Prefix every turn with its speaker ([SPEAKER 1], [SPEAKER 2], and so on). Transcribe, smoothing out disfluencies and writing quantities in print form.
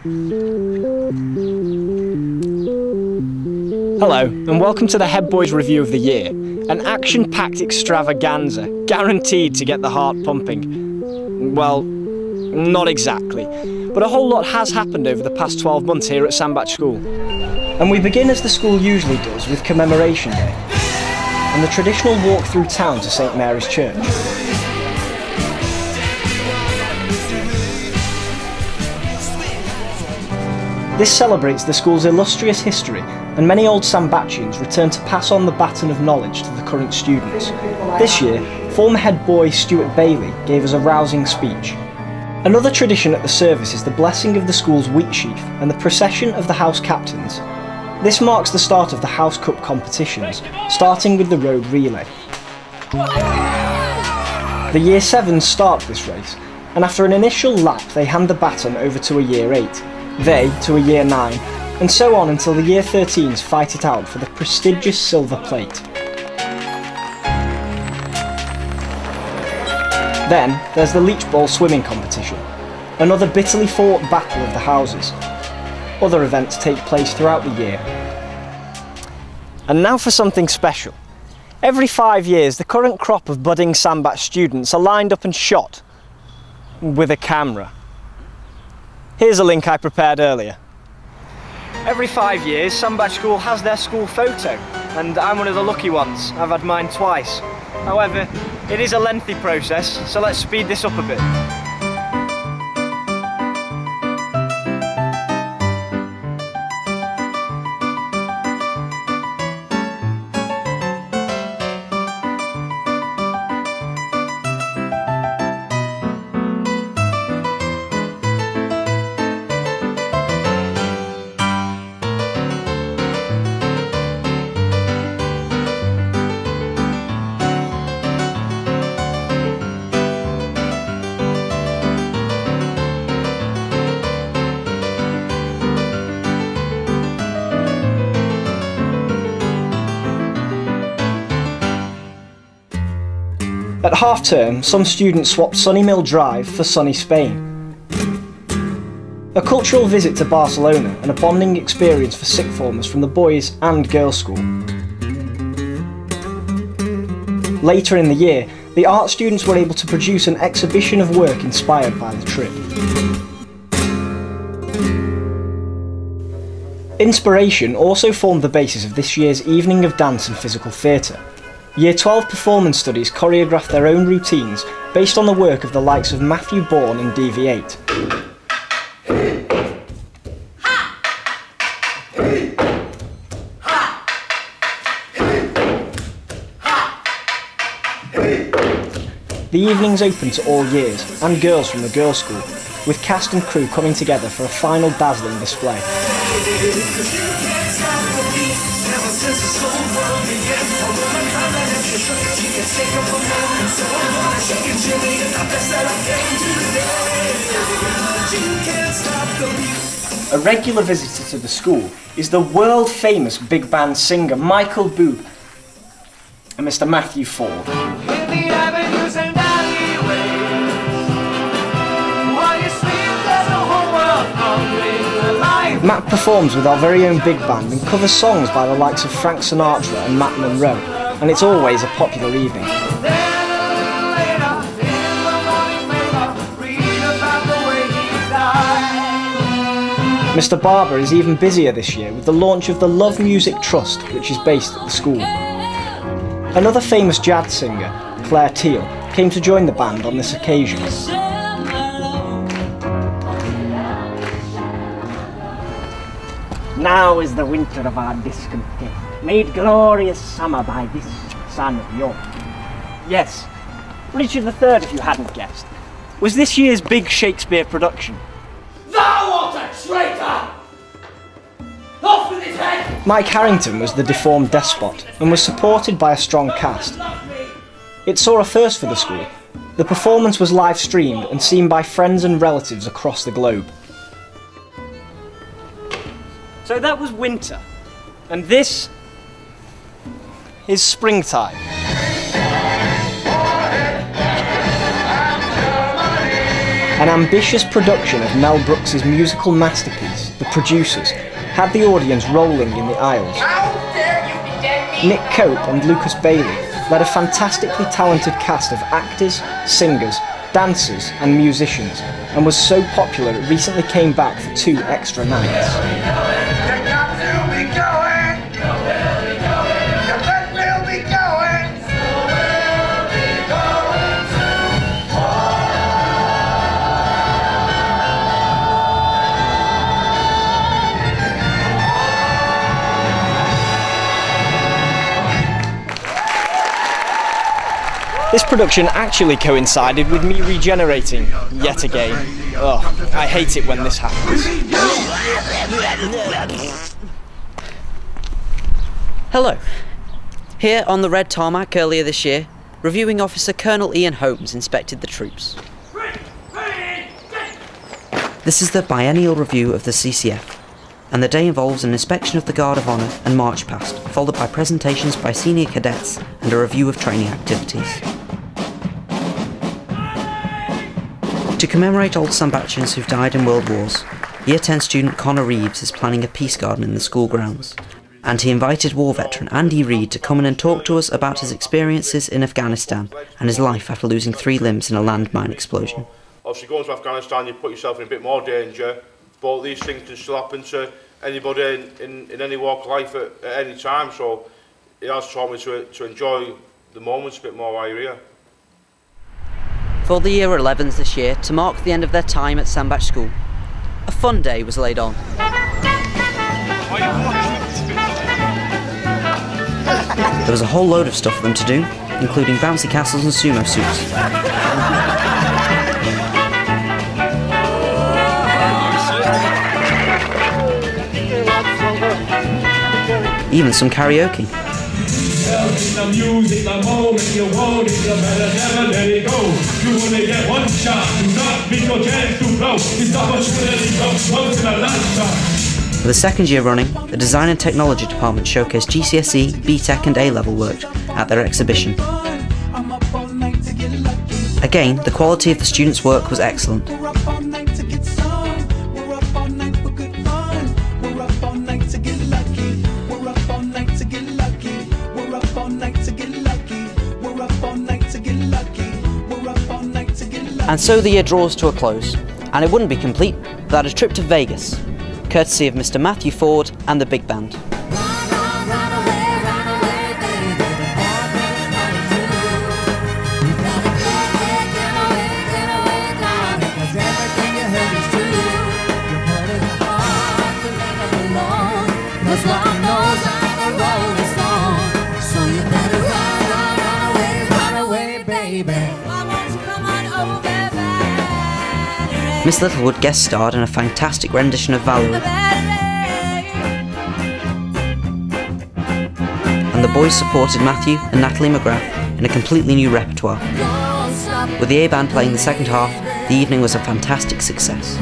[SPEAKER 1] Hello, and welcome to the Head Boys Review of the Year, an action-packed extravaganza, guaranteed to get the heart pumping. Well, not exactly, but a whole lot has happened over the past 12 months here at Sandbach School. And we begin as the school usually does, with Commemoration Day, and the traditional walk through town to St Mary's Church. This celebrates the school's illustrious history, and many old Sandbachians return to pass on the baton of knowledge to the current students. This year, former head boy Stuart Bailey gave us a rousing speech. Another tradition at the service is the blessing of the school's wheat sheaf and the procession of the house captains. This marks the start of the House Cup competitions, starting with the road relay. The Year 7s start this race, and after an initial lap they hand the baton over to a Year 8. They to a Year 9, and so on until the Year 13s fight it out for the prestigious silver plate. Then there's the Leach Bowl swimming competition, another bitterly fought battle of the houses. Other events take place throughout the year. And now for something special. Every 5 years the current crop of budding Sandbach students are lined up and shot with a camera. Here's a link I prepared earlier. Every 5 years, Sandbach School has their school photo, and I'm one of the lucky ones. I've had mine twice. However, it is a lengthy process, so let's speed this up a bit. At half-term, some students swapped Sunny Mill Drive for sunny Spain. A cultural visit to Barcelona and a bonding experience for sixth formers from the boys' and girls' school. Later in the year, the art students were able to produce an exhibition of work inspired by the trip. Inspiration also formed the basis of this year's evening of dance and physical theatre. Year 12 performance studies choreographed their own routines based on the work of the likes of Matthew Bourne and DV8. The evening's open to all years and girls from the girls' school, with cast and crew coming together for a final dazzling display. A regular visitor to the school is the world-famous big band singer Michael Bublé and Mr. Matthew Ford. Matt performs with our very own big band and covers songs by the likes of Frank Sinatra and Matt Monro, and it's always a popular evening. Mr. Barber is even busier this year with the launch of the Love Music Trust, which is based at the school. Another famous jazz singer, Claire Teal, came to join the band on this occasion. Now is the winter of our discontent, made glorious summer by this son of York. Yes, Richard III, if you hadn't guessed, was this year's big Shakespeare production.
[SPEAKER 2] Thou art a traitor! Off with his head!
[SPEAKER 1] Mike Harrington was the deformed despot and was supported by a strong cast. It saw a first for the school. The performance was live streamed and seen by friends and relatives across the globe. So that was winter, and this is springtime. An ambitious production of Mel Brooks's musical masterpiece, The Producers, had the audience rolling in the aisles. Nick Cope and Lucas Bailey led a fantastically talented cast of actors, singers, dancers and musicians, and was so popular it recently came back for 2 extra nights. This production actually coincided with me regenerating, yet again. Ugh, I hate it when this happens.
[SPEAKER 3] Hello. Here on the red tarmac earlier this year, reviewing officer Colonel Ian Holmes inspected the troops. This is the biennial review of the CCF, and the day involves an inspection of the Guard of Honour and March Past, followed by presentations by senior cadets and a review of training activities. To commemorate old Sandbachians who've died in World Wars, Year 10 student Connor Reeves is planning a peace garden in the school grounds, and he invited war veteran Andy Reid to come in and talk to us about his experiences in Afghanistan and his life after losing 3 limbs in a landmine explosion.
[SPEAKER 4] Obviously going to Afghanistan you put yourself in a bit more danger, but these things can still happen to anybody in any walk of life at any time, so it has taught me to enjoy the moments a bit more while you're here.
[SPEAKER 3] For the Year 11s this year, to mark the end of their time at Sandbach School, a fun day was laid on. There was a whole load of stuff for them to do, including bouncy castles and sumo suits. Even some karaoke.
[SPEAKER 5] The music, the moment you want it, you better never let it go. You only get one shot, do not beat your chance to blow. It's not much to let it go, once in a lifetime.
[SPEAKER 3] For the 2nd year running, the Design and Technology Department showcased GCSE, BTEC and A-level work at their exhibition. Again, the quality of the students' work was excellent. And so the year draws to a close, and it wouldn't be complete without a trip to Vegas, courtesy of Mr. Matthew Ford and the big band. Miss Littlewood guest starred in a fantastic rendition of Valerie. And the boys supported Matthew and Natalie McGrath in a completely new repertoire. With the A-band playing the second half, the evening was a fantastic success.